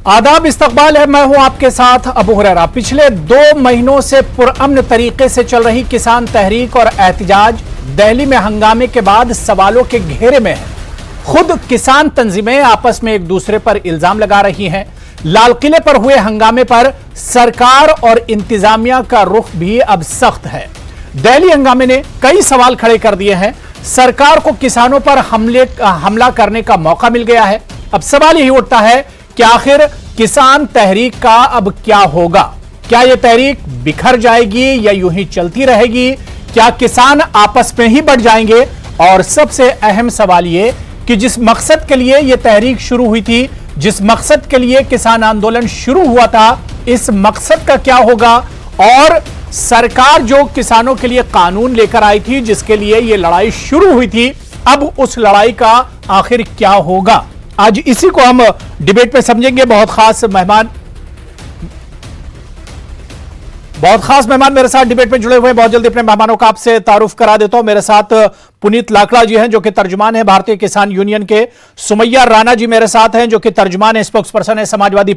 आदाब, इस्तकबाल है। मैं हूं आपके साथ अबू हुरैरा। पिछले 2 महीनों से पुरअमन तरीके से चल रही किसान तहरीक और एहतजाज दिल्ली में हंगामे के बाद सवालों के घेरे में है। खुद किसान तंजीमें आपस में एक दूसरे पर इल्जाम लगा रही हैं। लाल किले पर हुए हंगामे पर सरकार और इंतजामिया का रुख भी अब सख्त है। दिल्ली हंगामे ने कई सवाल खड़े कर दिए हैं। सरकार को किसानों पर हमला करने का मौका मिल गया है। अब सवाल यही उठता है कि आखिर किसान तहरीक का अब क्या होगा? क्या यह तहरीक बिखर जाएगी या यूं ही चलती रहेगी? क्या किसान आपस में ही बढ़ जाएंगे? और सबसे अहम सवाल यह कि जिस मकसद के लिए यह तहरीक शुरू हुई थी, जिस मकसद के लिए किसान आंदोलन शुरू हुआ था, इस मकसद का क्या होगा? और सरकार जो किसानों के लिए कानून लेकर आई थी, जिसके लिए यह लड़ाई शुरू हुई थी, अब उस लड़ाई का आखिर क्या होगा? आज इसी को हम डिबेट में समझेंगे। बहुत खास मेहमान मेरे साथ डिबेट में जुड़े हुए हैं। बहुत जल्दी अपने मेहमानों का आपसे तारुफ करा देता हूं। मेरे साथ पुनीत लाकड़ा जी हैं, जो कि तर्जुमान है भारतीय किसान यूनियन के। सुमैया राणा जी मेरे साथ हैं, जो कि तर्जुमान है, स्पोक्स पर्सन है समाजवादी